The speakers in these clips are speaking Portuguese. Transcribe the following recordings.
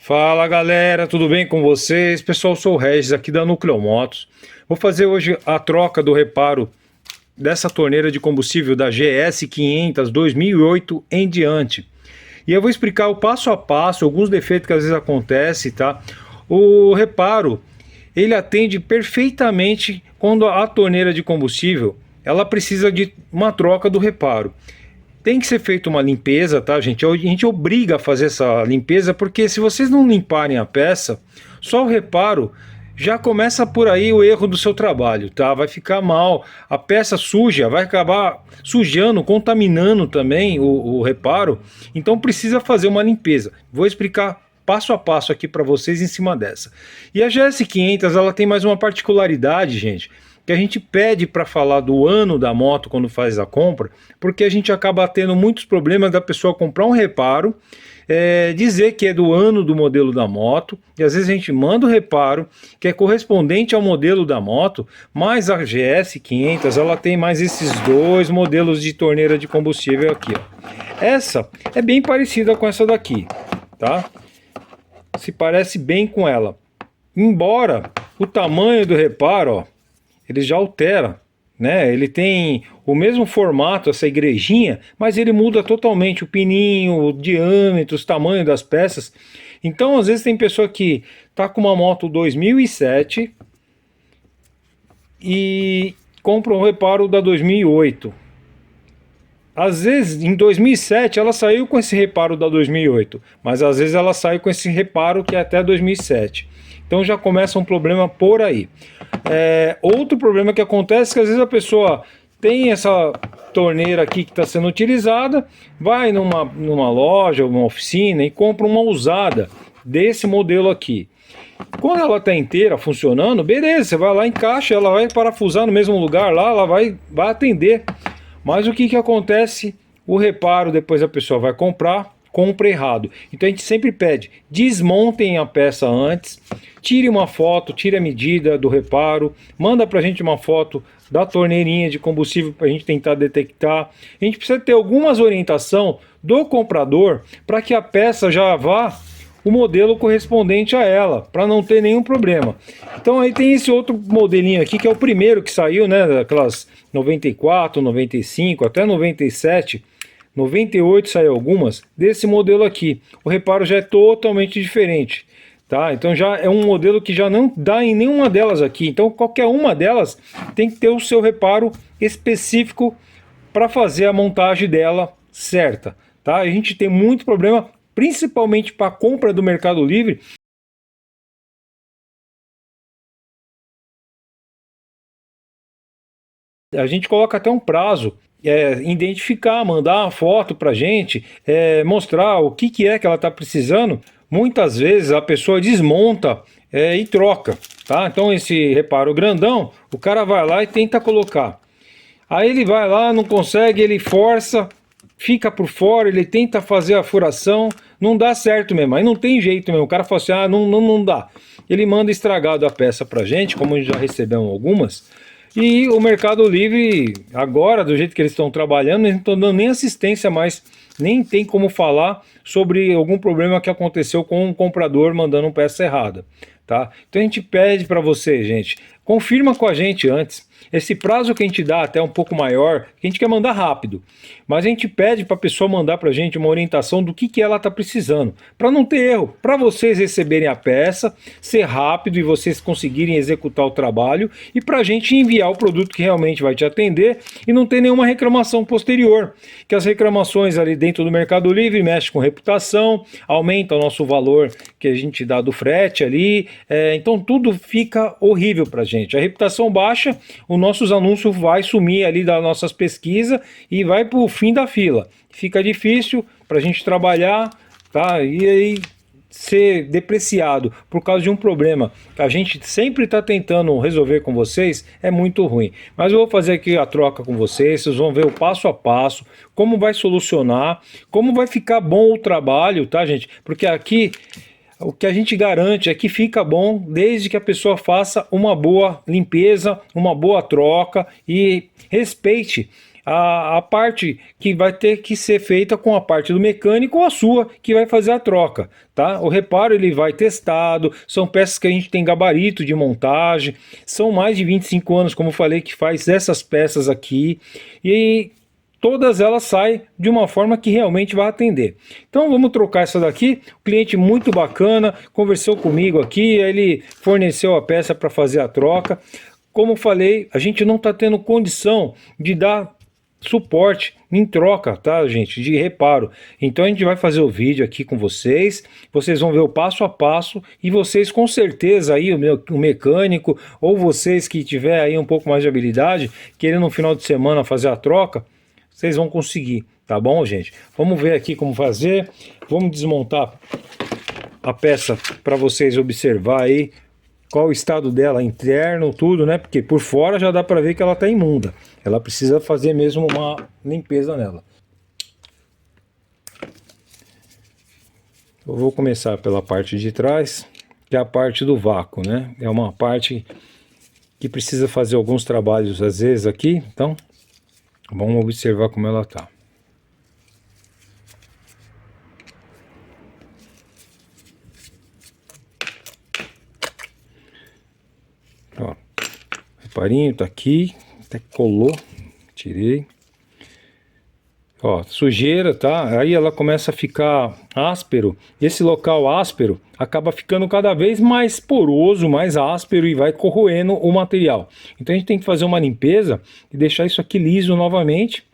Fala galera, tudo bem com vocês? Pessoal, sou o Regis aqui da Núcleo Motos. Vou fazer hoje a troca do reparo dessa torneira de combustível da GS 500 2008 em diante. E eu vou explicar o passo a passo, alguns defeitos que às vezes acontecem, tá? O reparo, ele atende perfeitamente quando a torneira de combustível, ela precisa de uma troca do reparo. Tem que ser feita uma limpeza, tá, gente? A gente obriga a fazer essa limpeza, porque se vocês não limparem a peça, só o reparo já começa por aí o erro do seu trabalho, tá? Vai ficar mal, a peça suja, vai acabar sujando, contaminando também o reparo, então precisa fazer uma limpeza. Vou explicar passo a passo aqui para vocês em cima dessa. E a GS 500, ela tem mais uma particularidade, gente, que a gente pede para falar do ano da moto quando faz a compra, porque a gente acaba tendo muitos problemas da pessoa comprar um reparo, dizer que é do ano do modelo da moto, e às vezes a gente manda o reparo que é correspondente ao modelo da moto, mas a GS 500 ela tem mais esses dois modelos de torneira de combustível aqui, ó. Essa é bem parecida com essa daqui, tá? Se parece bem com ela, embora o tamanho do reparo, ó, ele já altera, né? Ele tem o mesmo formato, essa igrejinha, mas ele muda totalmente o pininho, o diâmetro, os tamanhos das peças. Então, às vezes tem pessoa que tá com uma moto 2007 e compra um reparo da 2008. Às vezes, em 2007, ela saiu com esse reparo da 2008, mas às vezes ela sai com esse reparo que é até 2007. Então já começa um problema por aí. Outro problema que acontece é que às vezes a pessoa tem essa torneira aqui que está sendo utilizada, vai numa loja, uma oficina e compra uma usada desse modelo aqui. Quando ela está inteira funcionando, beleza, você vai lá, encaixa, ela vai parafusar no mesmo lugar lá, ela vai atender. Mas o que acontece? O reparo, depois a pessoa vai compra errado. Então a gente sempre pede, desmontem a peça antes, tire uma foto, tire a medida do reparo, manda pra gente uma foto da torneirinha de combustível para a gente tentar detectar. A gente precisa ter algumas orientação do comprador para que a peça já vá o modelo correspondente a ela, para não ter nenhum problema. Então aí tem esse outro modelinho aqui, que é o primeiro que saiu, né, daquelas 94, 95, até 97, 98 saiu algumas, desse modelo aqui. O reparo já é totalmente diferente, tá? Então já é um modelo que já não dá em nenhuma delas aqui. Então qualquer uma delas tem que ter o seu reparo específico para fazer a montagem dela certa, tá? A gente tem muito problema, principalmente para compra do Mercado Livre. A gente coloca até um prazo, identificar, mandar uma foto para a gente, mostrar o que é que ela está precisando. Muitas vezes a pessoa desmonta e troca, tá? Então esse reparo grandão, o cara vai lá e tenta colocar. Aí ele vai lá, não consegue, ele força, fica por fora, ele tenta fazer a furação, não dá certo mesmo, aí não tem jeito mesmo. O cara fala assim, ah, não dá. Ele manda estragado a peça pra gente, como a gente já recebeu algumas. E o Mercado Livre, agora, do jeito que eles estão trabalhando, eles não estão dando nem assistência mais, nem tem como falar sobre algum problema que aconteceu com um comprador mandando uma peça errada, tá? Então a gente pede para você, gente, confirma com a gente antes. Esse prazo que a gente dá até um pouco maior, que a gente quer mandar rápido, mas a gente pede para a pessoa mandar para a gente uma orientação do que ela está precisando, para não ter erro, para vocês receberem a peça, ser rápido e vocês conseguirem executar o trabalho, e para a gente enviar o produto que realmente vai te atender e não ter nenhuma reclamação posterior, que as reclamações ali dentro do Mercado Livre mexem com reputação, aumenta o nosso valor que a gente dá do frete ali, então tudo fica horrível para a gente. A reputação baixa, os nossos anúncios vai sumir ali das nossas pesquisas e vai para o fim da fila. Fica difícil para a gente trabalhar, tá? E aí ser depreciado por causa de um problema que a gente sempre está tentando resolver com vocês, é muito ruim. Mas eu vou fazer aqui a troca com vocês, vocês vão ver o passo a passo, como vai solucionar, como vai ficar bom o trabalho, tá, gente? Porque aqui o que a gente garante é que fica bom desde que a pessoa faça uma boa limpeza, uma boa troca e respeite a parte que vai ter que ser feita com a parte do mecânico ou a sua que vai fazer a troca, tá? O reparo ele vai testado, são peças que a gente tem gabarito de montagem, são mais de 25 anos, como eu falei, que faz essas peças aqui, e todas elas saem de uma forma que realmente vai atender. Então vamos trocar essa daqui. O cliente muito bacana, conversou comigo aqui, ele forneceu a peça para fazer a troca. Como falei, a gente não está tendo condição de dar suporte em troca, tá, gente, de reparo. Então a gente vai fazer o vídeo aqui com vocês, vocês vão ver o passo a passo, e vocês com certeza aí, o mecânico, ou vocês que tiver aí um pouco mais de habilidade, querendo no final de semana fazer a troca, vocês vão conseguir, tá bom, gente? Vamos ver aqui como fazer. Vamos desmontar a peça para vocês observar aí qual o estado dela interno, tudo, né? Porque por fora já dá para ver que ela tá imunda. Ela precisa fazer mesmo uma limpeza nela. Eu vou começar pela parte de trás, que é a parte do vácuo, né? É uma parte que precisa fazer alguns trabalhos às vezes aqui, então vamos observar como ela tá. Ó, reparinho tá aqui, até colou, tirei. Ó, sujeira, tá? Aí ela começa a ficar áspero. E esse local áspero acaba ficando cada vez mais poroso, mais áspero, e vai corroendo o material. Então a gente tem que fazer uma limpeza e deixar isso aqui liso novamente.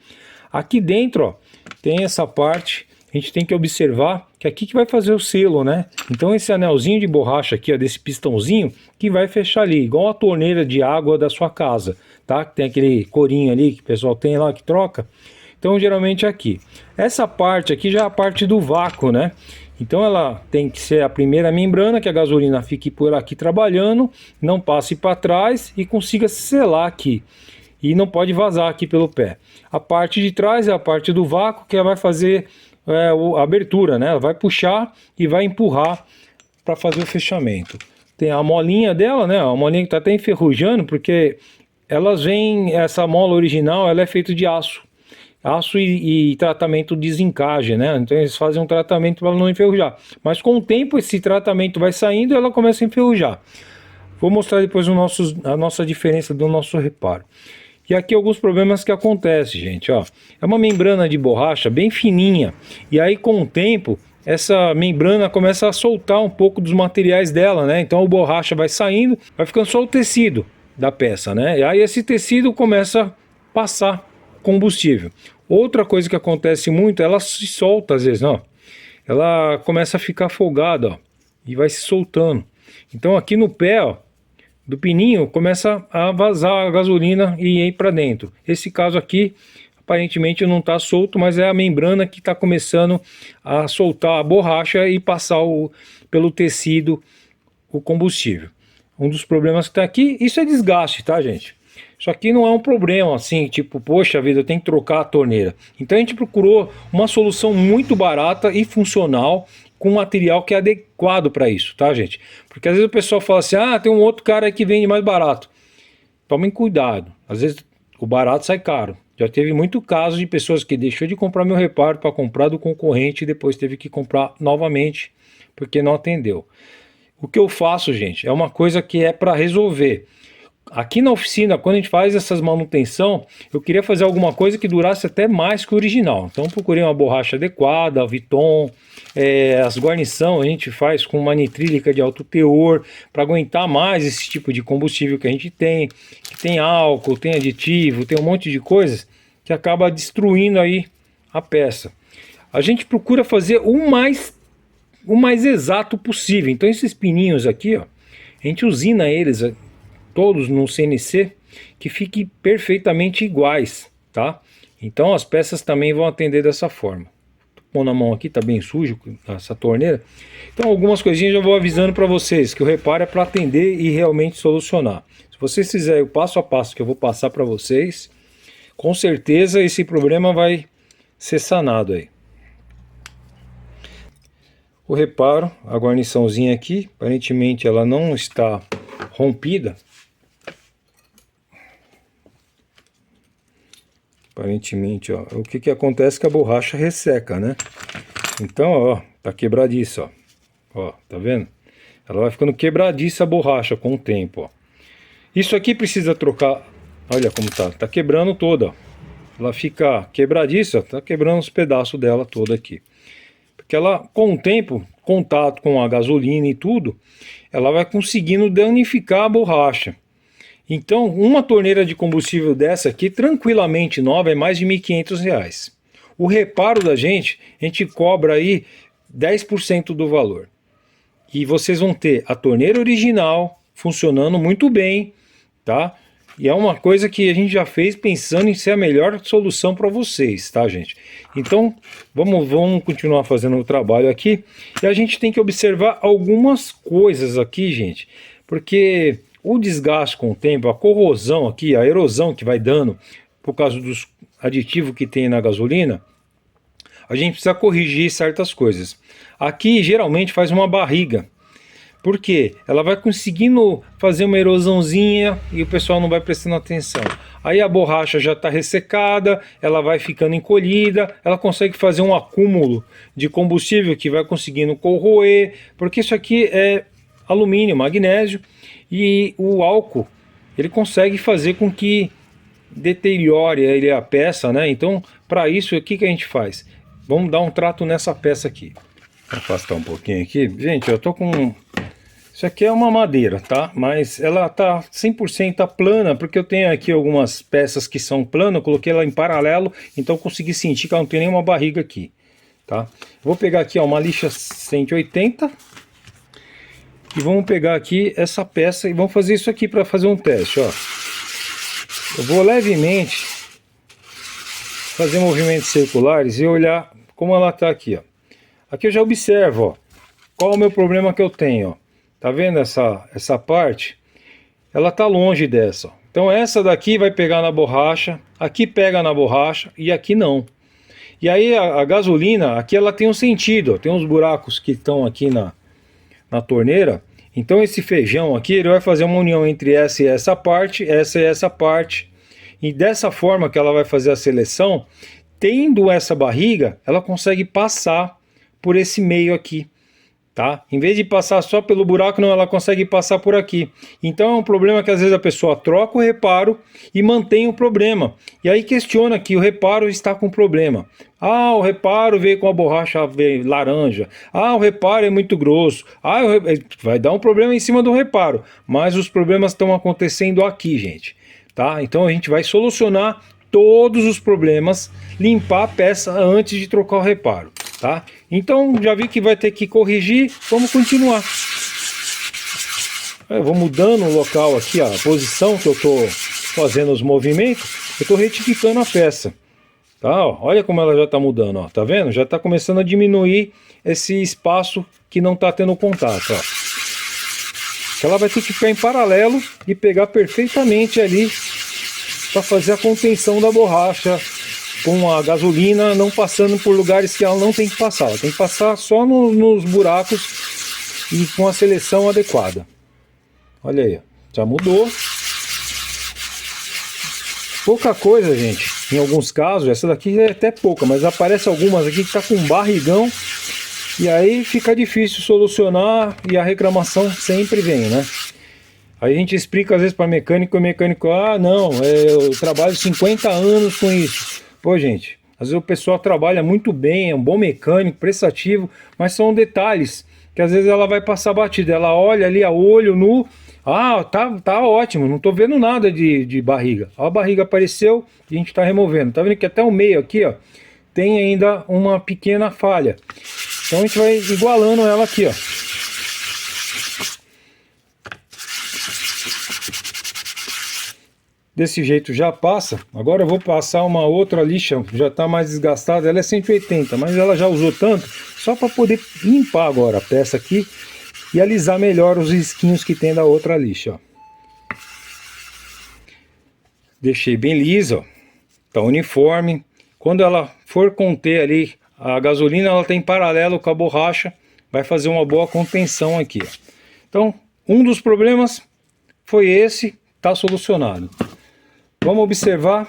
Aqui dentro, ó, tem essa parte. A gente tem que observar que aqui que vai fazer o selo, né? Então esse anelzinho de borracha aqui, ó, desse pistãozinho, que vai fechar ali, igual a torneira de água da sua casa, tá? Tem aquele corinho ali que o pessoal tem lá que troca. Então geralmente aqui. Essa parte aqui já é a parte do vácuo, né? Então ela tem que ser a primeira membrana, que a gasolina fique por aqui trabalhando, não passe para trás e consiga selar aqui. E não pode vazar aqui pelo pé. A parte de trás é a parte do vácuo, que ela vai fazer a abertura, né? Ela vai puxar e vai empurrar para fazer o fechamento. Tem a molinha dela, né? A molinha que está até enferrujando, porque elas vêm, essa mola original, ela é feita de aço. Aço e tratamento desencage, né? Então eles fazem um tratamento para não enferrujar. Mas com o tempo esse tratamento vai saindo e ela começa a enferrujar. Vou mostrar depois a nossa diferença do nosso reparo. E aqui alguns problemas que acontecem, gente, ó. É uma membrana de borracha bem fininha. E aí com o tempo essa membrana começa a soltar um pouco dos materiais dela, né? Então a borracha vai saindo, vai ficando só o tecido da peça, né? E aí esse tecido começa a passar combustível. Outra coisa que acontece muito, ela se solta às vezes, ó. Ela começa a ficar folgada, ó, e vai se soltando. Então aqui no pé, ó, do pininho, começa a vazar a gasolina e ir para dentro. Esse caso aqui, aparentemente não está solto, mas é a membrana que está começando a soltar a borracha e passar pelo tecido o combustível. Um dos problemas que está aqui, isso é desgaste, tá, gente? Isso aqui não é um problema assim, tipo, poxa vida, eu tenho que trocar a torneira. Então a gente procurou uma solução muito barata e funcional, com material que é adequado para isso, tá, gente? Porque às vezes o pessoal fala assim, ah, tem um outro cara aí que vende mais barato. Tomem cuidado, às vezes o barato sai caro. Já teve muito caso de pessoas que deixou de comprar meu reparo para comprar do concorrente e depois teve que comprar novamente porque não atendeu. O que eu faço, gente, é uma coisa que é para resolver. Aqui na oficina, quando a gente faz essas manutenção, eu queria fazer alguma coisa que durasse até mais que o original. Então procurei uma borracha adequada, Viton, as guarnição a gente faz com uma nitrílica de alto teor, para aguentar mais esse tipo de combustível que a gente tem, que tem álcool, tem aditivo, tem um monte de coisas que acaba destruindo aí a peça. A gente procura fazer o mais exato possível. Então esses pininhos aqui, ó, a gente usina eles todos no CNC, que fiquem perfeitamente iguais, tá? Então as peças também vão atender dessa forma. Tô pondo a mão aqui, tá bem sujo essa torneira. Então algumas coisinhas eu já vou avisando para vocês, que o reparo é para atender e realmente solucionar. Se vocês fizerem o passo a passo que eu vou passar para vocês, com certeza esse problema vai ser sanado aí. O reparo, a guarniçãozinha aqui, aparentemente ela não está rompida. Aparentemente, ó, o que que acontece é que a borracha resseca, né? Então, ó, tá quebradiça, ó, tá vendo? Ela vai ficando quebradiça a borracha com o tempo, ó. Isso aqui precisa trocar, olha como tá quebrando toda, ó. Ela fica quebradiça, tá quebrando os pedaços dela toda aqui. Porque ela, com o tempo, contato com a gasolina e tudo, ela vai conseguindo danificar a borracha. Então, uma torneira de combustível dessa aqui, tranquilamente nova, é mais de R$ 1.500. O reparo da gente, a gente cobra aí 10% do valor. E vocês vão ter a torneira original funcionando muito bem, tá? E é uma coisa que a gente já fez pensando em ser a melhor solução para vocês, tá, gente? Então, vamos continuar fazendo o trabalho aqui. E a gente tem que observar algumas coisas aqui, gente, porque o desgaste com o tempo, a corrosão aqui, a erosão que vai dando por causa dos aditivos que tem na gasolina, a gente precisa corrigir certas coisas. Aqui geralmente faz uma barriga. Por quê? Ela vai conseguindo fazer uma erosãozinha e o pessoal não vai prestando atenção. Aí a borracha já está ressecada, ela vai ficando encolhida, ela consegue fazer um acúmulo de combustível que vai conseguindo corroer, porque isso aqui é alumínio, magnésio, e o álcool ele consegue fazer com que deteriore ele a peça, né? Então, para isso, o que que a gente faz? Vamos dar um trato nessa peça aqui. Vou afastar um pouquinho aqui. Gente, eu tô com... Isso aqui é uma madeira, tá? Mas ela tá 100% plana, porque eu tenho aqui algumas peças que são planas, eu coloquei ela em paralelo, então eu consegui sentir que ela não tem nenhuma barriga aqui, tá? Vou pegar aqui, ó, uma lixa 180 e vamos pegar aqui essa peça e vamos fazer isso aqui para fazer um teste, ó. Eu vou levemente fazer movimentos circulares e olhar como ela tá aqui, ó. Aqui eu já observo, ó, qual é o meu problema que eu tenho, ó. Tá vendo essa parte? Ela tá longe dessa, ó. Então essa daqui vai pegar na borracha, aqui pega na borracha e aqui não. E aí a gasolina, aqui ela tem um sentido, ó. Tem uns buracos que estão aqui na torneira. Então esse feijão aqui, ele vai fazer uma união entre essa e essa parte, essa e essa parte. E dessa forma que ela vai fazer a seleção, tendo essa barriga, ela consegue passar por esse meio aqui, tá? Em vez de passar só pelo buraco, não, ela consegue passar por aqui. Então é um problema que às vezes a pessoa troca o reparo e mantém o problema. E aí questiona que o reparo está com problema. Ah, o reparo veio com a borracha laranja. Ah, o reparo é muito grosso. Ah, vai dar um problema em cima do reparo. Mas os problemas estão acontecendo aqui, gente, tá? Então a gente vai solucionar todos os problemas, limpar a peça antes de trocar o reparo, tá? Então já vi que vai ter que corrigir, vamos continuar. Eu vou mudando o local aqui, a posição que eu estou fazendo os movimentos, eu estou retificando a peça, tá? Olha como ela já está mudando, ó. Tá vendo? Já está começando a diminuir esse espaço que não está tendo contato, ó. Ela vai ter que ficar em paralelo e pegar perfeitamente ali para fazer a contenção da borracha com a gasolina não passando por lugares que ela não tem que passar. Ela tem que passar só nos buracos e com a seleção adequada. Olha aí, já mudou. Pouca coisa, gente. Em alguns casos, essa daqui é até pouca, mas aparece algumas aqui que tá com barrigão e aí fica difícil solucionar e a reclamação sempre vem, né? Aí a gente explica às vezes para mecânico, e o mecânico, ah, não, eu trabalho 50 anos com isso. Pô, gente, às vezes o pessoal trabalha muito bem, é um bom mecânico, prestativo, mas são detalhes que às vezes ela vai passar batida. Ela olha ali a olho nu, ah, tá ótimo, não tô vendo nada de barriga. Ó, a barriga apareceu e a gente tá removendo. Tá vendo que até o meio aqui, ó, tem ainda uma pequena falha. Então a gente vai igualando ela aqui, ó. Desse jeito já passa. Agora eu vou passar uma outra lixa, já está mais desgastada. Ela é 180, mas ela já usou tanto, só para poder limpar agora a peça aqui e alisar melhor os risquinhos que tem da outra lixa, ó. Deixei bem lisa, ó. Tá uniforme. Quando ela for conter ali a gasolina, ela tem paralelo com a borracha, vai fazer uma boa contenção aqui, ó. Então, um dos problemas foi esse, tá solucionado. Vamos observar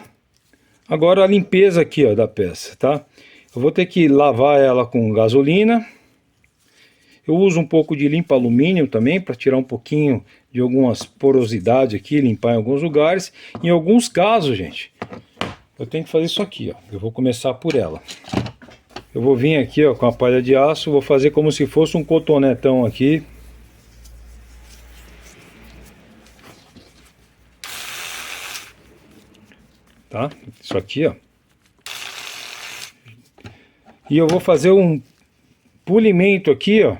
Agora a limpeza aqui, ó, da peça, tá? Eu vou ter que lavar ela com gasolina. Eu uso um pouco de limpa alumínio também para tirar um pouquinho de algumas porosidades aqui, limpar em alguns lugares. Em alguns casos, gente, eu tenho que fazer isso aqui, ó. Eu vou começar por ela. Eu vou vir aqui, ó, com a palha de aço, vou fazer como se fosse um cotonetão aqui. Tá? Isso aqui, ó. E eu vou fazer um polimento aqui, ó.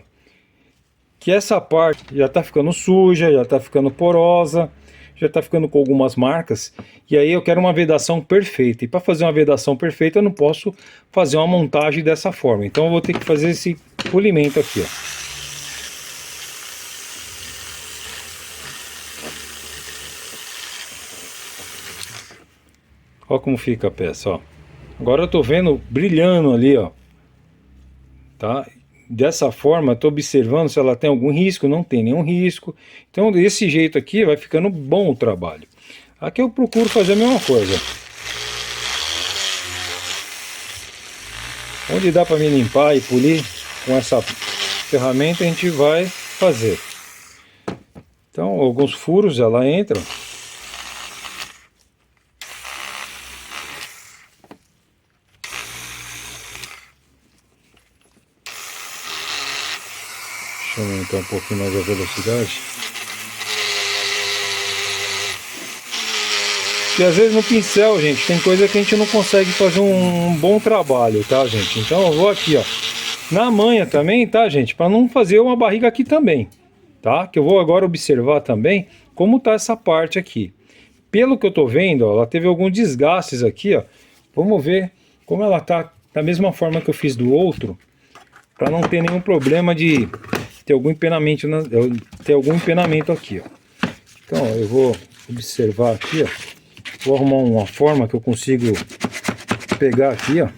Que essa parte já tá ficando suja, já tá ficando porosa, já tá ficando com algumas marcas. E aí eu quero uma vedação perfeita. E para fazer uma vedação perfeita eu não posso fazer uma montagem dessa forma. Então eu vou ter que fazer esse polimento aqui, ó. Olha como fica a peça, ó. Agora eu tô vendo brilhando ali, ó. Tá? Dessa forma, eu tô observando se ela tem algum risco, não tem nenhum risco. Então, desse jeito aqui, vai ficando bom o trabalho. Aqui eu procuro fazer a mesma coisa. Onde dá para me limpar e polir com essa ferramenta, a gente vai fazer. Então, alguns furos ela entra. Deixa eu aumentar um pouquinho mais a velocidade. E às vezes no pincel, gente, tem coisa que a gente não consegue fazer um bom trabalho, tá, gente? Então eu vou aqui, ó, na manha também, tá, gente? Para não fazer uma barriga aqui também, tá? Que eu vou agora observar também como tá essa parte aqui. Pelo que eu tô vendo, ó, ela teve alguns desgastes aqui, ó. Vamos ver como ela tá da mesma forma que eu fiz do outro, para não ter nenhum problema de ter algum empenamento, aqui, ó. Então, ó, eu vou observar aqui, ó. Vou arrumar uma forma que eu consigo pegar aqui, ó.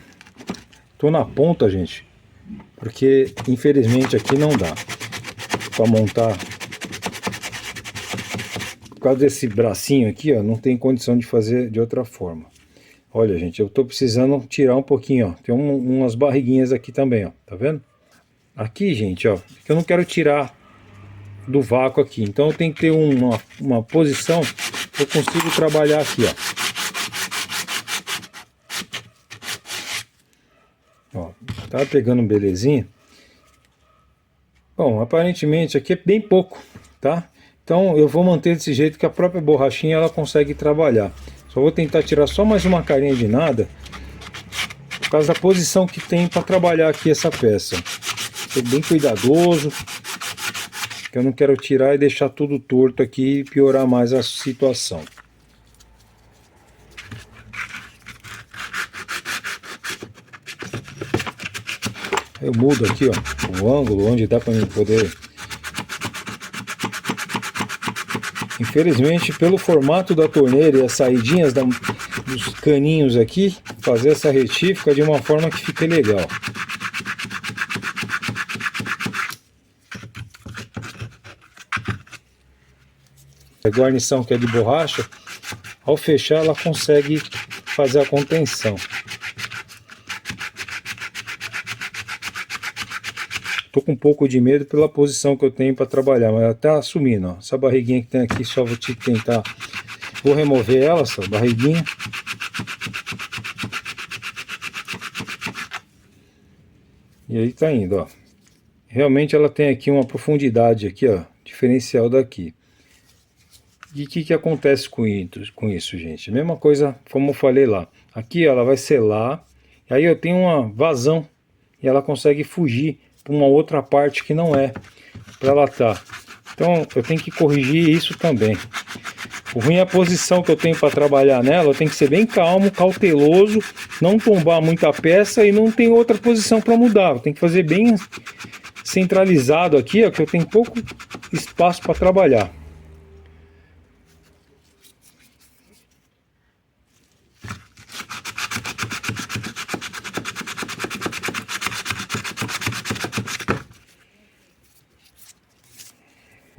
Tô na ponta, gente, porque infelizmente aqui não dá para montar. Por causa desse bracinho aqui, ó, não tem condição de fazer de outra forma. Olha, gente, eu tô precisando tirar um pouquinho, ó. Tem umas barriguinhas aqui também, ó. Tá vendo? Aqui, gente, ó, eu não quero tirar do vácuo aqui. Então eu tenho que ter uma posição que eu consigo trabalhar aqui, ó. Ó, tá pegando belezinha. Bom, aparentemente aqui é bem pouco, tá? Então eu vou manter desse jeito que a própria borrachinha ela consegue trabalhar. Só vou tentar tirar só mais uma carinha de nada, por causa da posição que tem para trabalhar aqui essa peça. Ser bem cuidadoso, que eu não quero tirar e deixar tudo torto aqui e piorar mais a situação. Eu mudo aqui, ó, o ângulo onde dá para mim poder. Infelizmente, pelo formato da torneira e as saidinhas dos caninhos aqui, fazer essa retífica de uma forma que fique legal. A guarnição que é de borracha, ao fechar ela consegue fazer a contenção. Tô com um pouco de medo pela posição que eu tenho para trabalhar, mas ela tá assumindo, ó. Essa barriguinha que tem aqui, só vou te tentar. Vou remover ela, essa barriguinha. E aí tá indo, ó. Realmente ela tem aqui uma profundidade aqui, ó, diferencial daqui. E o que acontece com isso, gente? A mesma coisa como eu falei lá. Aqui ela vai selar, e aí eu tenho uma vazão, e ela consegue fugir para uma outra parte que não é para ela estar. Então eu tenho que corrigir isso também. O ruim é a posição que eu tenho para trabalhar nela. Eu tenho que ser bem calmo, cauteloso, não tombar muita peça e não tem outra posição para mudar. Eu tenho que fazer bem centralizado aqui, ó, que eu tenho pouco espaço para trabalhar.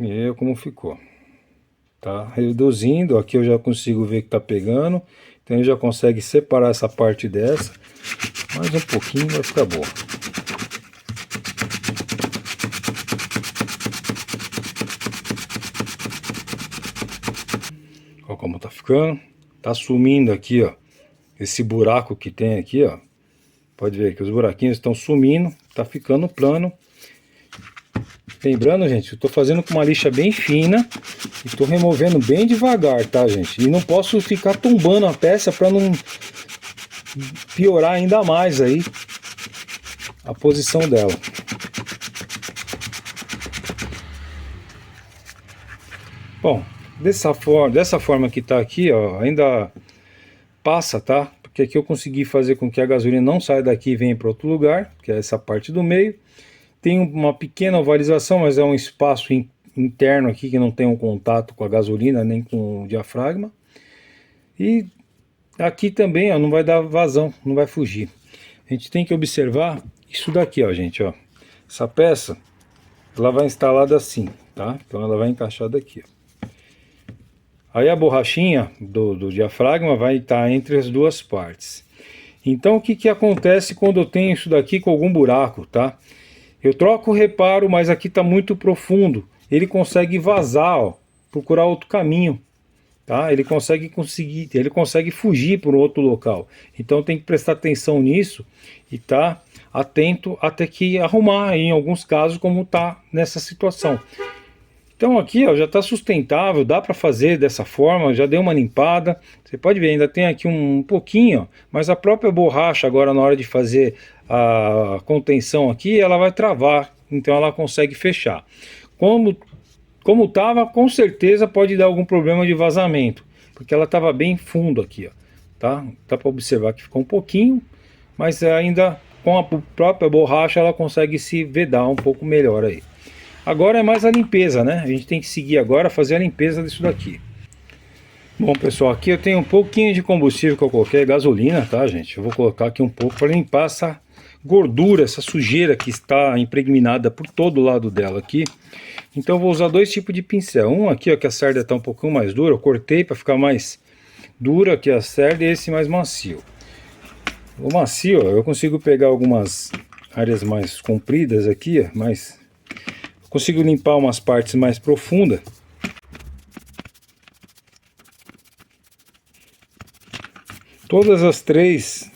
E aí como ficou. Tá reduzindo, aqui eu já consigo ver que tá pegando. Então já consegue separar essa parte dessa. Mais um pouquinho vai ficar boa. Olha como tá ficando. Tá sumindo aqui, ó. Esse buraco que tem aqui, ó. Pode ver que os buraquinhos estão sumindo. Tá ficando plano. Lembrando, gente, eu tô fazendo com uma lixa bem fina. E tô removendo bem devagar, tá, gente? E não posso ficar tombando a peça para não piorar ainda mais aí a posição dela. Bom, dessa forma que tá aqui, ó, ainda passa, tá? Porque aqui eu consegui fazer com que a gasolina não saia daqui e venha para outro lugar, que é essa parte do meio. Tem uma pequena ovalização, mas é um espaço interno aqui que não tem um contato com a gasolina nem com o diafragma. E aqui também, ó, não vai dar vazão, não vai fugir. A gente tem que observar isso daqui, ó, gente, ó. Essa peça, ela vai instalada assim, tá? Então ela vai encaixar daqui, ó. Aí a borrachinha do diafragma vai estar entre as duas partes. Então o que que acontece quando eu tenho isso daqui com algum buraco, tá? Eu troco o reparo, mas aqui está muito profundo. Ele consegue vazar, ó, procurar outro caminho, tá? Ele consegue fugir para outro local. Então tem que prestar atenção nisso e tá atento até que arrumar em alguns casos como tá nessa situação. Então aqui, ó, já está sustentável, dá para fazer dessa forma, já deu uma limpada. Você pode ver, ainda tem aqui um pouquinho, ó, mas a própria borracha agora na hora de fazer a contenção aqui, ela vai travar, então ela consegue fechar. Como estava, com certeza pode dar algum problema de vazamento, porque ela estava bem fundo aqui, ó, tá? Dá para observar que ficou um pouquinho, mas ainda com a própria borracha ela consegue se vedar um pouco melhor aí. Agora é mais a limpeza, né? A gente tem que seguir agora, fazer a limpeza disso daqui. Bom, pessoal, aqui eu tenho um pouquinho de combustível que eu coloquei, gasolina, tá, gente? Eu vou colocar aqui um pouco para limpar essa gordura, essa sujeira que está impregnada por todo lado dela aqui. Então eu vou usar dois tipos de pincel. Um aqui, ó, que a cerda está um pouquinho mais dura, eu cortei para ficar mais dura que a cerda, e esse mais macio. O macio, ó, eu consigo pegar algumas áreas mais compridas aqui, ó, mas consigo limpar umas partes mais profundas. Todas as três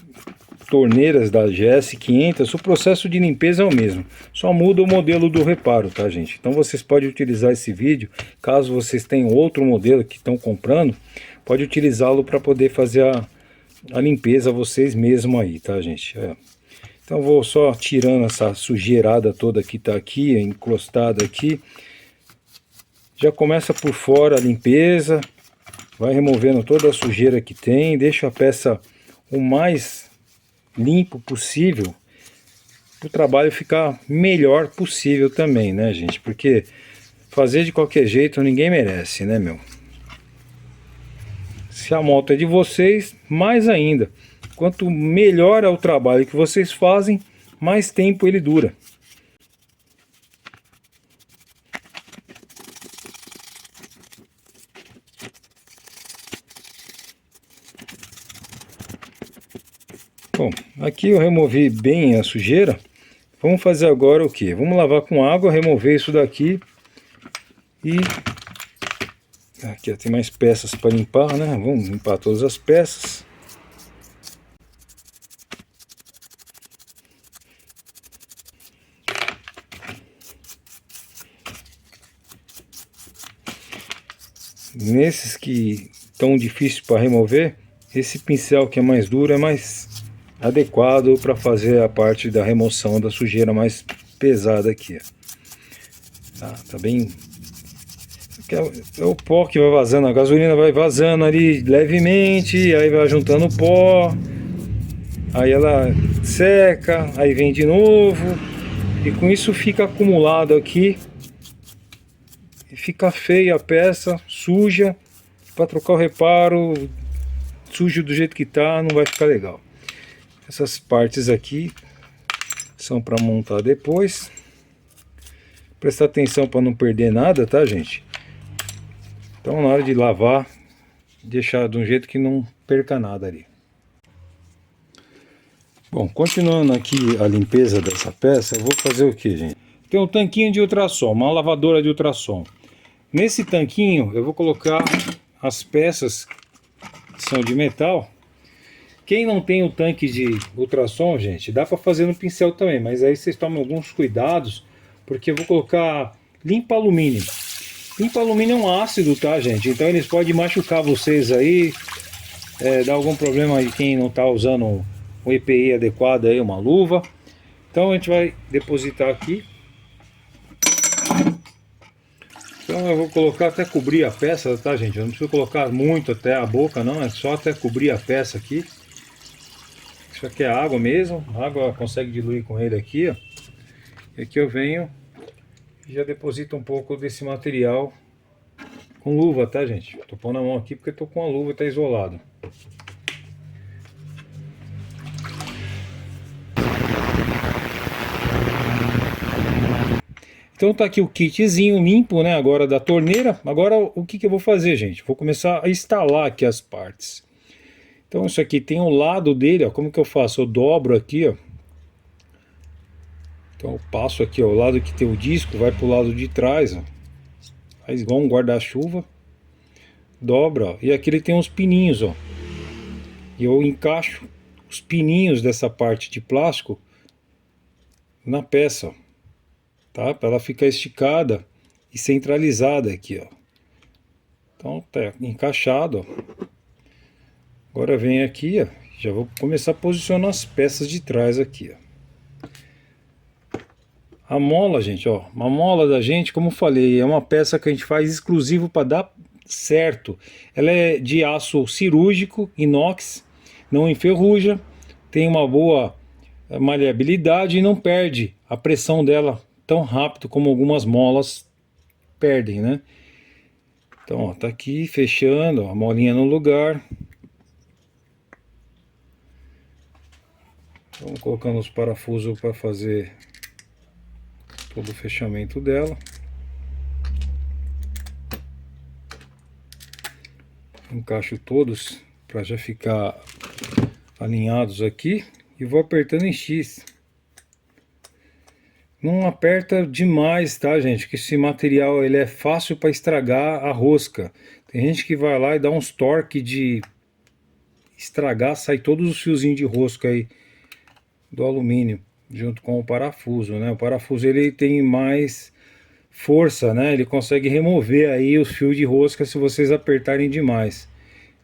torneiras da GS500, o processo de limpeza é o mesmo, só muda o modelo do reparo, tá, gente? Então vocês podem utilizar esse vídeo, caso vocês tenham outro modelo que estão comprando, pode utilizá-lo para poder fazer a limpeza vocês mesmos aí, tá, gente? Então vou só tirando essa sujeirada toda que tá aqui, encrustada aqui. Já começa por fora a limpeza, vai removendo toda a sujeira que tem, deixa a peça o mais limpo possível, para o trabalho ficar melhor possível também, né, gente? Porque fazer de qualquer jeito ninguém merece, né, meu? Se a moto é de vocês, mais ainda. Quanto melhor é o trabalho que vocês fazem, mais tempo ele dura. Bom, aqui eu removi bem a sujeira. Vamos fazer agora o que? Vamos lavar com água, remover isso daqui. E aqui ó, tem mais peças para limpar, né? Vamos limpar todas as peças. Nesses que estão difíceis para remover, esse pincel que é mais duro é mais adequado para fazer a parte da remoção da sujeira mais pesada aqui. Tá bem... É o pó que vai vazando, a gasolina vai vazando ali levemente, aí vai juntando pó, aí ela seca, aí vem de novo, e com isso fica acumulado aqui, e fica feia a peça, suja. Para trocar o reparo, sujo do jeito que tá, não vai ficar legal. Essas partes aqui são para montar depois. Prestar atenção para não perder nada, tá, gente? Então na hora de lavar, deixar de um jeito que não perca nada ali. Bom, continuando aqui a limpeza dessa peça, eu vou fazer o que, gente? Tem um tanquinho de ultrassom, uma lavadora de ultrassom. Nesse tanquinho eu vou colocar as peças que são de metal. Quem não tem o tanque de ultrassom, gente, dá para fazer no pincel também, mas aí vocês tomam alguns cuidados, porque eu vou colocar limpa alumínio. Limpa alumínio é um ácido, tá, gente? Então eles podem machucar vocês aí, dar algum problema aí quem não está usando um EPI adequado aí, uma luva. Então a gente vai depositar aqui. Então eu vou colocar até cobrir a peça, tá, gente? Eu não preciso colocar muito até a boca, não, é só até cobrir a peça aqui. Isso aqui é água mesmo, a água consegue diluir com ele aqui, ó. E aqui eu venho e já deposito um pouco desse material com luva, tá, gente? Tô pondo a mão aqui porque tô com a luva, tá isolado. Então tá aqui o kitzinho limpo, né, agora da torneira. Agora o que eu vou fazer, gente? Vou começar a instalar aqui as partes. Então isso aqui tem o lado dele, ó. Como que eu faço? Eu dobro aqui, ó. Então eu passo aqui, ó, o lado que tem o disco, vai pro lado de trás, ó. Faz igual um guarda-chuva. Dobra, ó. E aqui ele tem uns pininhos, ó. E eu encaixo os pininhos dessa parte de plástico na peça, ó. Tá? Para ela ficar esticada e centralizada aqui, ó. Então tá encaixado, ó. Agora vem aqui, ó. Já vou começar a posicionar as peças de trás aqui, ó. A mola, gente, ó. A mola da gente, como eu falei, é uma peça que a gente faz exclusivo para dar certo. Ela é de aço cirúrgico, inox, não enferruja, tem uma boa maleabilidade e não perde a pressão dela tão rápido como algumas molas perdem, né? Então, ó, tá aqui fechando, ó, a molinha no lugar. Vamos colocando os parafusos para fazer todo o fechamento dela. Encaixo todos para já ficar alinhados aqui e vou apertando em X. Não aperta demais, tá, gente? Que esse material ele é fácil para estragar a rosca. Tem gente que vai lá e dá uns torque de estragar, sai todos os fiozinhos de rosca aí do alumínio, junto com o parafuso, né? O parafuso ele tem mais força, né? Ele consegue remover aí os fios de rosca se vocês apertarem demais.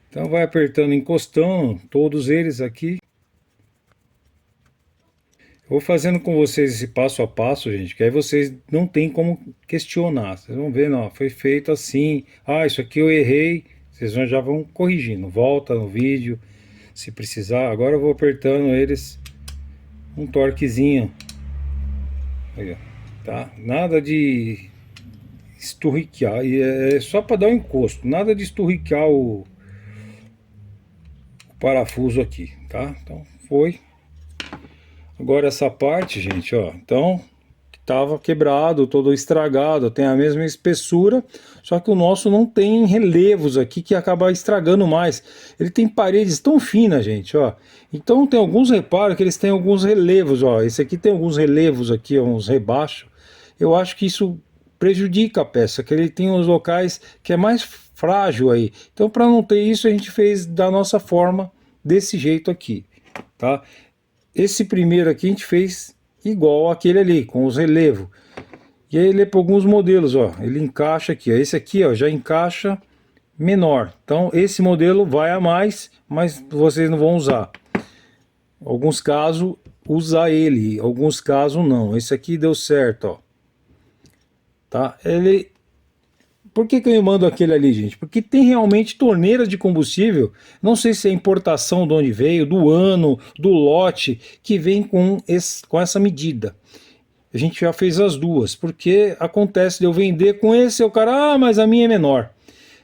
Então vai apertando, encostando todos eles aqui. Vou fazendo com vocês esse passo a passo, gente, que aí vocês não tem como questionar. Vocês vão ver, não, foi feito assim. Ah, isso aqui eu errei. Vocês já vão corrigindo. Volta no vídeo, se precisar. Agora eu vou apertando eles um torquezinho. Aí, tá? Nada de esturricar. E é só para dar um encosto. Nada de esturricar o parafuso aqui, tá? Então foi. Agora essa parte, gente, ó, então tava quebrado, todo estragado, tem a mesma espessura, só que o nosso não tem relevos aqui que acaba estragando mais. Ele tem paredes tão finas, gente, ó. Então tem alguns reparos que eles têm alguns relevos, ó. Esse aqui tem alguns relevos aqui, uns rebaixos. Eu acho que isso prejudica a peça, que ele tem uns locais que é mais frágil aí. Então para não ter isso a gente fez da nossa forma, desse jeito aqui, tá? Esse primeiro aqui a gente fez igual aquele ali, com os relevos. E aí ele é para alguns modelos, ó. Ele encaixa aqui, ó. Esse aqui, ó, já encaixa menor. Então esse modelo vai a mais, mas vocês não vão usar. Alguns casos, usar ele. Alguns casos, não. Esse aqui deu certo, ó. Tá? Ele... Por que eu mando aquele ali, gente? Porque tem realmente torneiras de combustível, não sei se é importação de onde veio, do ano, do lote, que vem com essa medida. A gente já fez as duas, porque acontece de eu vender com esse, o cara, ah, mas a minha é menor.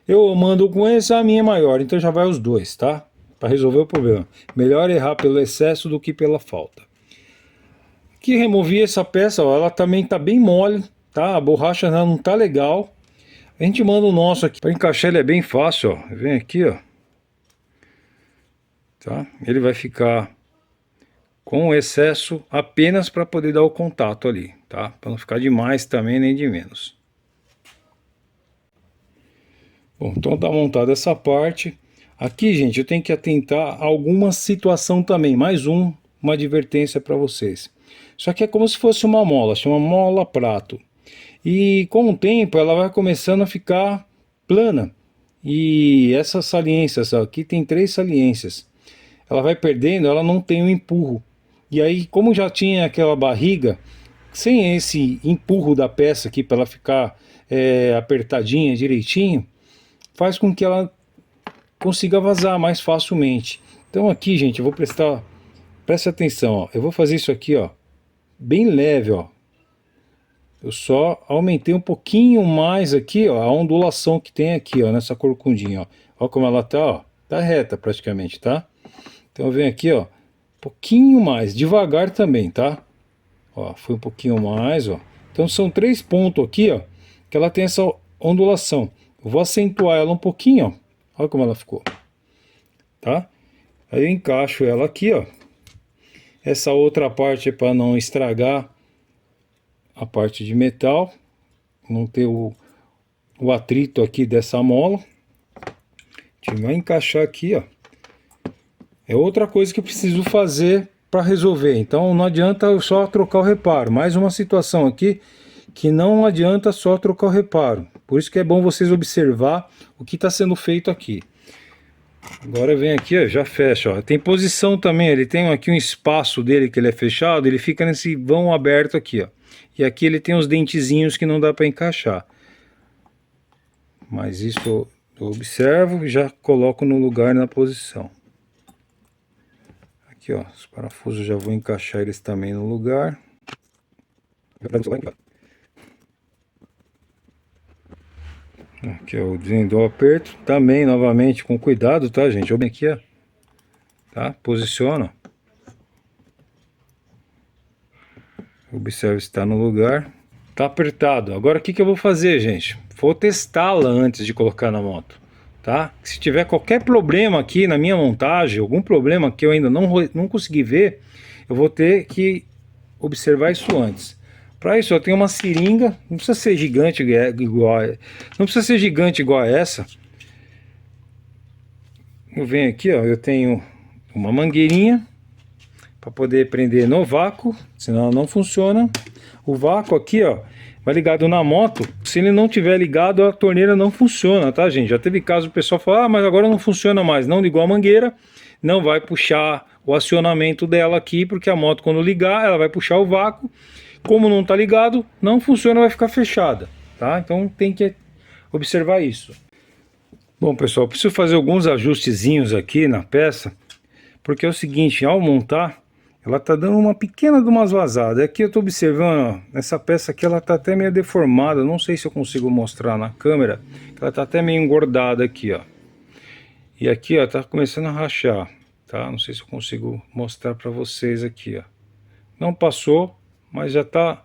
Eu mando com esse, a minha é maior, então já vai os dois, tá? Para resolver o problema. Melhor errar pelo excesso do que pela falta. Aqui removi essa peça, ó, ela também tá bem mole, tá? A borracha não tá legal. A gente manda o nosso aqui. Para encaixar ele é bem fácil, ó. Vem aqui, ó. Tá? Ele vai ficar com o excesso apenas para poder dar o contato ali, tá? Para não ficar de mais também, nem de menos. Bom, então tá montada essa parte. Aqui, gente, eu tenho que atentar a alguma situação também. Mais uma advertência para vocês. Só que é como se fosse uma mola, chama mola prato. E com o tempo ela vai começando a ficar plana. E essas saliências, aqui tem 3 saliências. Ela vai perdendo, ela não tem o empurro. E aí, como já tinha aquela barriga, sem esse empurro da peça aqui para ela ficar apertadinha direitinho, faz com que ela consiga vazar mais facilmente. Então aqui, gente, eu vou preste atenção, ó. Eu vou fazer isso aqui, ó, bem leve, ó. Eu só aumentei um pouquinho mais aqui, ó, a ondulação que tem aqui, ó, nessa corcundinha, ó. Ó como ela tá, ó, tá reta praticamente, tá? Então eu venho aqui, ó, um pouquinho mais, devagar também, tá? Ó, foi um pouquinho mais, ó. Então são 3 pontos aqui, ó, que ela tem essa ondulação. Eu vou acentuar ela um pouquinho, ó. Olha como ela ficou, tá? Aí eu encaixo ela aqui, ó. Essa outra parte é para não estragar a parte de metal, não ter o atrito aqui dessa mola. A gente vai encaixar aqui, ó. É outra coisa que eu preciso fazer para resolver. Então não adianta eu só trocar o reparo. Mais uma situação aqui que não adianta só trocar o reparo. Por isso que é bom vocês observar o que está sendo feito aqui. Agora vem aqui, ó, já fecha, ó. Tem posição também, ele tem aqui um espaço dele que ele é fechado, ele fica nesse vão aberto aqui, ó. E aqui ele tem os dentezinhos que não dá para encaixar. Mas isso eu observo e já coloco no lugar, na posição. Aqui, ó, os parafusos já vou encaixar eles também no lugar. Aqui, ó, o desenho aperto, também novamente com cuidado, tá, gente? Olha aqui, ó, tá? Posiciona. Observe se está no lugar. Tá apertado. Agora o que eu vou fazer, gente? Vou testá-la antes de colocar na moto, tá? Se tiver qualquer problema aqui na minha montagem, algum problema que eu ainda não consegui ver, eu vou ter que observar isso antes. Para isso eu tenho uma seringa, não precisa ser gigante não precisa ser gigante igual a essa. Eu venho aqui, ó, eu tenho uma mangueirinha para poder prender no vácuo, senão ela não funciona. O vácuo aqui, ó, vai ligado na moto. Se ele não tiver ligado, a torneira não funciona, tá, gente? Já teve caso o pessoal falar, ah, mas agora não funciona mais. Não ligou a mangueira, não vai puxar o acionamento dela aqui, porque a moto, quando ligar, ela vai puxar o vácuo. Como não tá ligado, não funciona, vai ficar fechada, tá? Então tem que observar isso. Bom, pessoal, preciso fazer alguns ajustezinhos aqui na peça, porque é o seguinte, ao montar, ela tá dando uma pequena de umas vazadas. Aqui eu tô observando, ó, essa peça aqui ela tá até meio deformada, não sei se eu consigo mostrar na câmera, ela tá até meio engordada aqui, ó. E aqui, ó, tá começando a rachar, tá? Não sei se eu consigo mostrar para vocês aqui, ó. Não passou, mas já tá,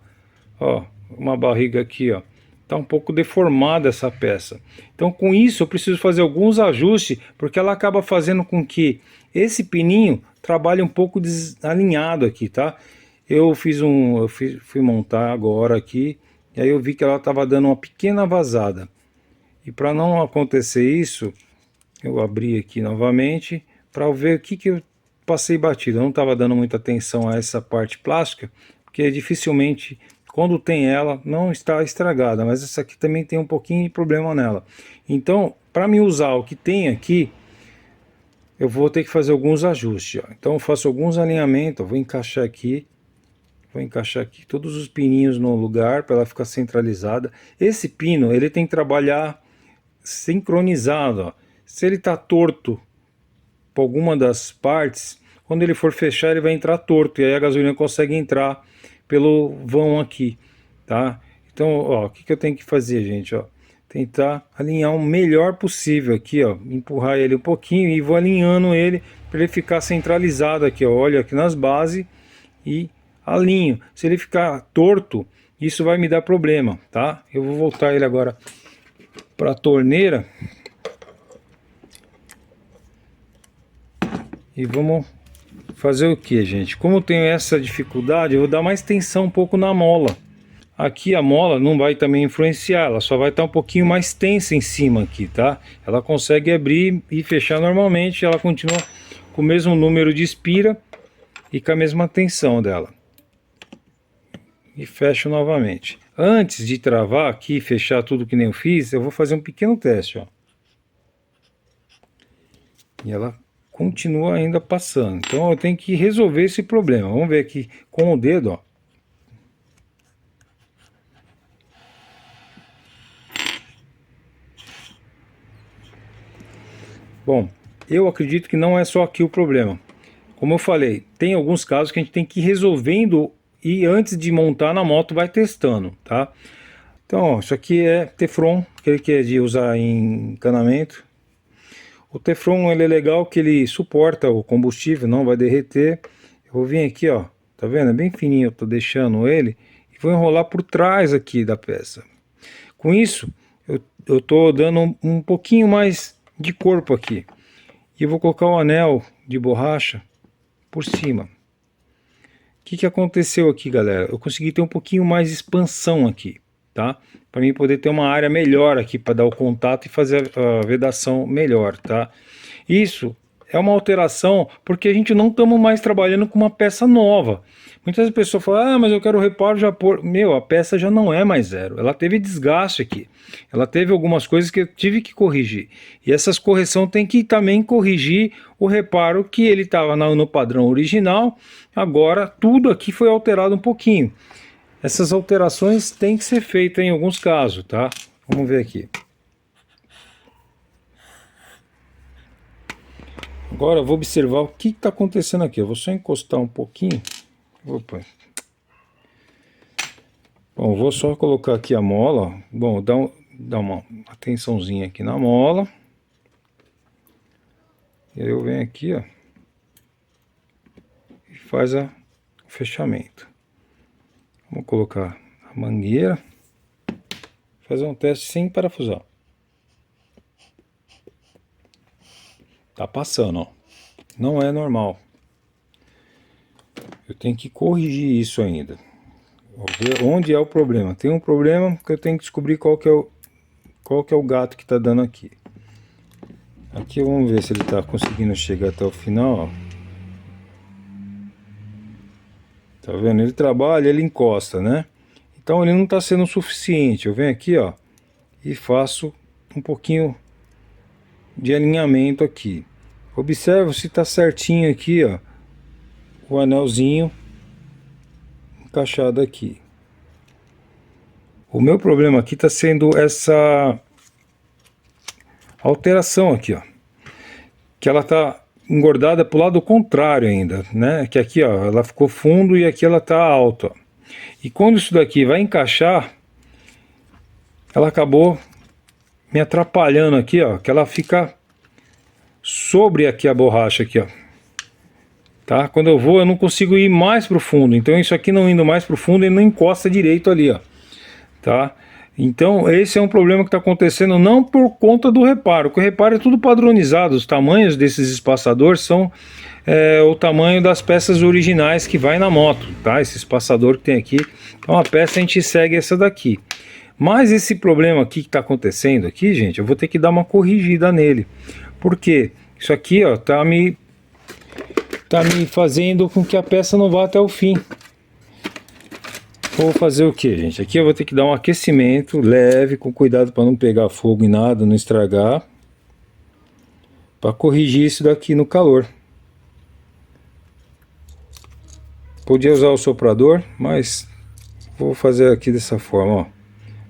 ó, uma barriga aqui, ó. Tá um pouco deformada essa peça. Então com isso eu preciso fazer alguns ajustes, porque ela acaba fazendo com que esse pininho trabalhe um pouco desalinhado aqui, tá? Fui montar agora aqui, e aí eu vi que ela estava dando uma pequena vazada. E para não acontecer isso, eu abri aqui novamente para ver o que eu passei batido. Eu não estava dando muita atenção a essa parte plástica, porque dificilmente, quando tem ela, não está estragada, mas essa aqui também tem um pouquinho de problema nela. Então, para me usar o que tem aqui, eu vou ter que fazer alguns ajustes, ó. Então eu faço alguns alinhamentos, vou encaixar aqui todos os pininhos no lugar para ela ficar centralizada. Esse pino, ele tem que trabalhar sincronizado, ó. Se ele está torto por alguma das partes, quando ele for fechar ele vai entrar torto, e aí a gasolina consegue entrar pelo vão aqui, tá? Então, ó, o que eu tenho que fazer, gente, ó? Tentar alinhar o melhor possível aqui, ó, empurrar ele um pouquinho e vou alinhando ele para ele ficar centralizado aqui, ó. Olha aqui nas bases e alinho. Se ele ficar torto, isso vai me dar problema, tá? Eu vou voltar ele agora para a torneira e vamos fazer o que, gente? Como eu tenho essa dificuldade, eu vou dar mais tensão um pouco na mola. Aqui a mola não vai também influenciar, ela só vai estar um pouquinho mais tensa em cima aqui, tá? Ela consegue abrir e fechar normalmente, ela continua com o mesmo número de espira e com a mesma tensão dela. E fecho novamente. Antes de travar aqui e fechar tudo que nem eu fiz, eu vou fazer um pequeno teste, ó. E ela continua ainda passando. Então eu tenho que resolver esse problema. Vamos ver aqui com o dedo, ó. Bom, eu acredito que não é só aqui o problema. Como eu falei, tem alguns casos que a gente tem que ir resolvendo e antes de montar na moto vai testando, tá? Então, ó, isso aqui é Teflon, aquele que é de usar em encanamento. O Teflon ele é legal que ele suporta o combustível, não vai derreter. Eu vou vir aqui, ó, tá vendo? É bem fininho, eu tô deixando ele e vou enrolar por trás aqui da peça. Com isso, eu tô dando um pouquinho mais de corpo aqui. E eu vou colocar o anel de borracha por cima. O que aconteceu aqui, galera? Eu consegui ter um pouquinho mais de expansão aqui, tá? Para mim poder ter uma área melhor aqui para dar o contato e fazer a vedação melhor, tá? Isso é uma alteração porque a gente não estamos mais trabalhando com uma peça nova. Muitas pessoas falam, ah, mas eu quero o reparo já por... Meu, a peça já não é mais zero. Ela teve desgaste aqui. Ela teve algumas coisas que eu tive que corrigir. E essas correções tem que também corrigir o reparo que ele estava no padrão original. Agora tudo aqui foi alterado um pouquinho. Essas alterações têm que ser feitas em alguns casos, tá? Vamos ver aqui. Agora eu vou observar o que está acontecendo aqui. Eu vou só encostar um pouquinho. Opa. Bom, vou só colocar aqui a mola. Ó. Bom, dá uma atençãozinha aqui na mola. E aí eu venho aqui, ó. E faz o fechamento. Vamos colocar a mangueira. Fazer um teste sem parafusar. Tá passando, ó. Não é normal. Eu tenho que corrigir isso ainda. Vou ver onde é o problema. Tem um problema que eu tenho que descobrir qual que é o gato que tá dando aqui. Aqui vamos ver se ele tá conseguindo chegar até o final, ó. Tá vendo? Ele trabalha, ele encosta, né? Então ele não tá sendo suficiente. Eu venho aqui, ó, e faço um pouquinho de alinhamento aqui. Observa se tá certinho aqui, ó, o anelzinho encaixado aqui. O meu problema aqui tá sendo essa alteração aqui, ó, que ela tá engordada pro lado contrário ainda, né? Que aqui, ó, ela ficou fundo e aqui ela tá alta, ó. E quando isso daqui vai encaixar, ela acabou me atrapalhando aqui, ó, que ela fica sobre aqui a borracha aqui, ó. Tá? Quando eu não consigo ir mais pro fundo. Então isso aqui não indo mais pro fundo, ele não encosta direito ali, ó. Tá? Então esse é um problema que está acontecendo não por conta do reparo, porque o reparo é tudo padronizado. Os tamanhos desses espaçadores são o tamanho das peças originais que vai na moto, tá? Esse espaçador que tem aqui, então a peça a gente segue essa daqui. Mas esse problema aqui que está acontecendo aqui, gente, eu vou ter que dar uma corrigida nele. Porque isso aqui, ó, tá me fazendo com que a peça não vá até o fim. Vou fazer o que, gente? Aqui eu vou ter que dar um aquecimento leve, com cuidado para não pegar fogo e nada, não estragar. Para corrigir isso daqui no calor. Podia usar o soprador, mas vou fazer aqui dessa forma, ó.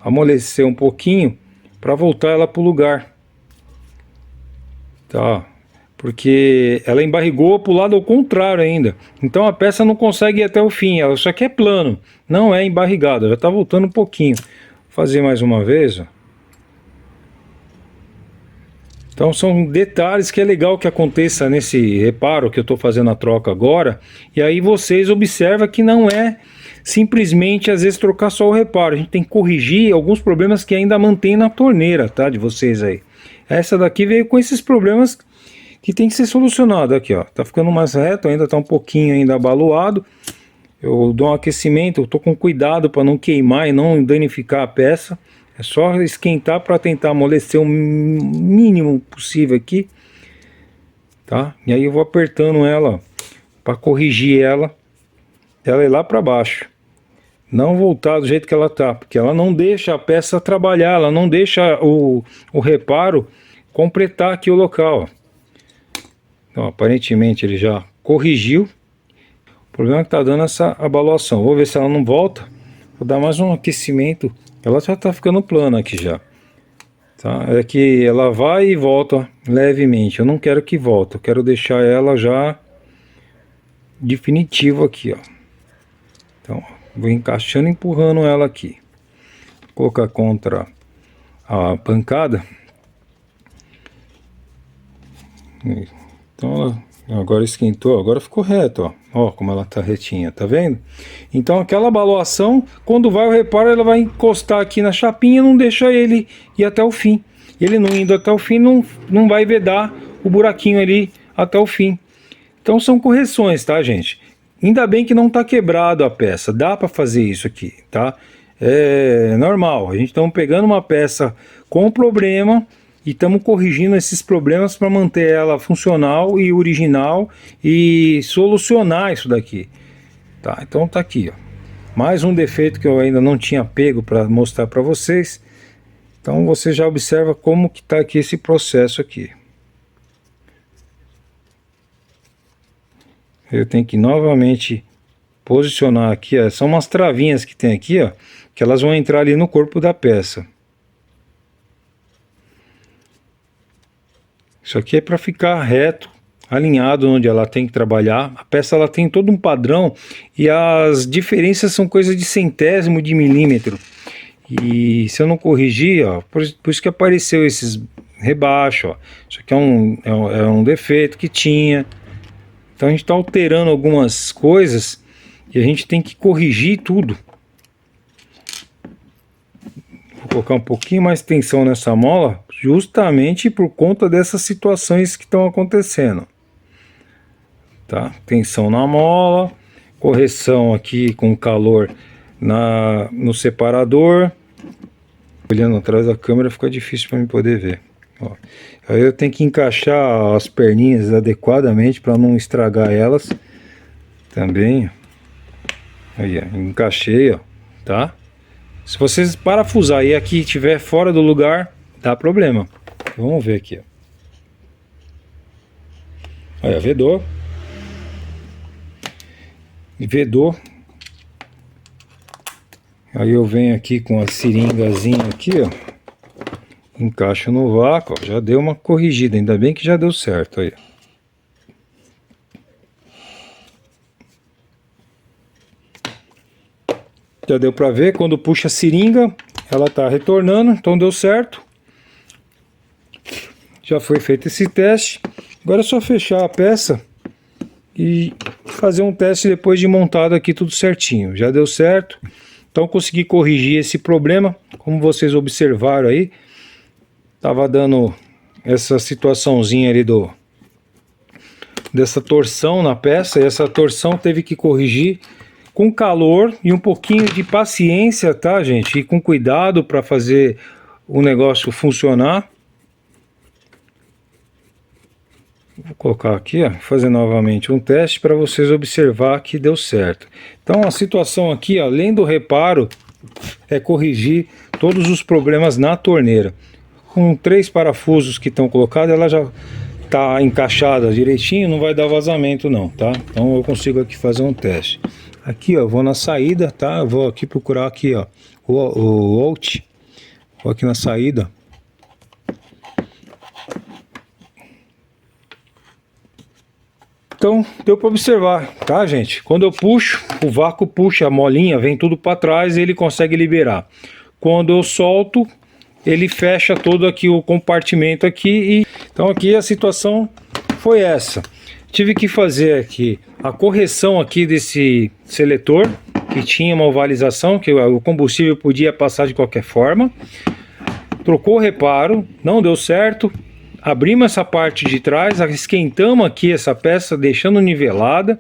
Amolecer um pouquinho para voltar ela para o lugar. Tá? Porque ela embarrigou para o lado ao contrário ainda. Então a peça não consegue ir até o fim. Ela só quer plano. Não é embarrigada. Já está voltando um pouquinho. Vou fazer mais uma vez. Ó. Então são detalhes que é legal que aconteça nesse reparo que eu estou fazendo a troca agora. E aí vocês observam que não é simplesmente às vezes trocar só o reparo. A gente tem que corrigir alguns problemas que ainda mantém na torneira, tá, de vocês aí. Essa daqui veio com esses problemas que tem que ser solucionado aqui, ó. Tá ficando mais reto, ainda tá um pouquinho ainda abaloado. Eu dou um aquecimento, eu tô com cuidado para não queimar e não danificar a peça. É só esquentar para tentar amolecer o mínimo possível aqui, tá? E aí eu vou apertando ela para corrigir ela ir lá para baixo. Não voltar do jeito que ela tá, porque ela não deixa a peça trabalhar, ela não deixa o reparo completar aqui o local, ó. Então, aparentemente ele já corrigiu. O problema é que tá dando essa abalação. Vou ver se ela não volta. Vou dar mais um aquecimento. Ela já tá ficando plana aqui já. Tá? É que ela vai e volta levemente. Eu não quero que volte. Eu quero deixar ela já definitivo aqui, ó. Então, vou encaixando e empurrando ela aqui. Vou colocar contra a pancada. Então ela agora esquentou, agora ficou reto, ó. Ó como ela tá retinha, tá vendo? Então aquela abaloação, quando vai o reparo, ela vai encostar aqui na chapinha, não deixa ele ir até o fim. Ele não indo até o fim, não vai vedar o buraquinho ali até o fim. Então são correções, tá, gente? Ainda bem que não tá quebrado a peça, dá para fazer isso aqui, tá? É normal, a gente estamos pegando uma peça com problema e estamos corrigindo esses problemas para manter ela funcional e original e solucionar isso daqui, tá? Então tá aqui, ó, mais um defeito que eu ainda não tinha pego para mostrar para vocês. Então você já observa como que tá aqui esse processo aqui. Eu tenho que novamente posicionar aqui, ó, são umas travinhas que tem aqui, ó, que elas vão entrar ali no corpo da peça. Isso aqui é para ficar reto, alinhado onde ela tem que trabalhar. A peça ela tem todo um padrão e as diferenças são coisas de centésimo de milímetro. E se eu não corrigir, ó, por isso que apareceu esses rebaixos, ó. Isso aqui é um defeito que tinha. Então a gente está alterando algumas coisas e a gente tem que corrigir tudo. Vou colocar um pouquinho mais de tensão nessa mola, justamente por conta dessas situações que estão acontecendo. Tá? Tensão na mola, correção aqui com calor no separador. Olhando atrás da câmera fica difícil para mim poder ver. Ó. Aí eu tenho que encaixar as perninhas adequadamente para não estragar elas também. Aí, ó, encaixei, ó, tá? Se vocês parafusar e aqui estiver fora do lugar, dá problema. Vamos ver aqui, ó. Olha, vedou. Vedou. Aí eu venho aqui com a seringazinha aqui, ó. Encaixo no vácuo, ó, já deu uma corrigida, ainda bem que já deu certo aí. Já deu para ver, quando puxa a seringa, ela tá retornando, então deu certo. Já foi feito esse teste. Agora é só fechar a peça e fazer um teste depois de montado aqui tudo certinho. Já deu certo. Então consegui corrigir esse problema, como vocês observaram aí. Tava dando essa situaçãozinha ali dessa torção na peça, e essa torção teve que corrigir com calor e um pouquinho de paciência, tá, gente? E com cuidado para fazer o negócio funcionar. Vou colocar aqui, ó, fazer novamente um teste para vocês observar que deu certo. Então a situação aqui, ó, além do reparo, é corrigir todos os problemas na torneira. Com 3 parafusos que estão colocados, ela já está encaixada direitinho, não vai dar vazamento não, tá? Então eu consigo aqui fazer um teste. Aqui, ó, vou na saída, tá? Eu vou aqui procurar aqui, ó, o Alt. Vou aqui na saída. Então deu para observar, tá, gente? Quando eu puxo, o vácuo puxa, a molinha vem tudo para trás e ele consegue liberar. Quando eu solto, ele fecha todo aqui o compartimento aqui. Então aqui a situação foi essa. Tive que fazer aqui a correção aqui desse seletor, que tinha uma ovalização, que o combustível podia passar de qualquer forma. Trocou o reparo, não deu certo. Abrimos essa parte de trás, esquentamos aqui essa peça, deixando nivelada.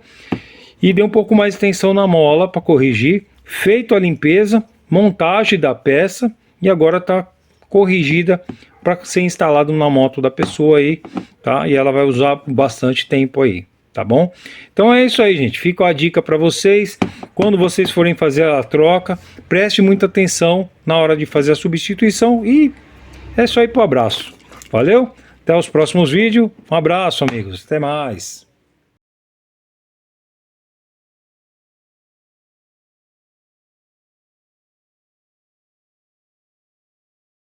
E deu um pouco mais de tensão na mola para corrigir. Feito a limpeza, montagem da peça. E agora está corrigida para ser instalado na moto da pessoa aí, tá? E ela vai usar bastante tempo aí, tá bom? Então é isso aí, gente. Fica a dica para vocês. Quando vocês forem fazer a troca, preste muita atenção na hora de fazer a substituição. E é isso aí pro abraço. Valeu? Até os próximos vídeos. Um abraço, amigos. Até mais.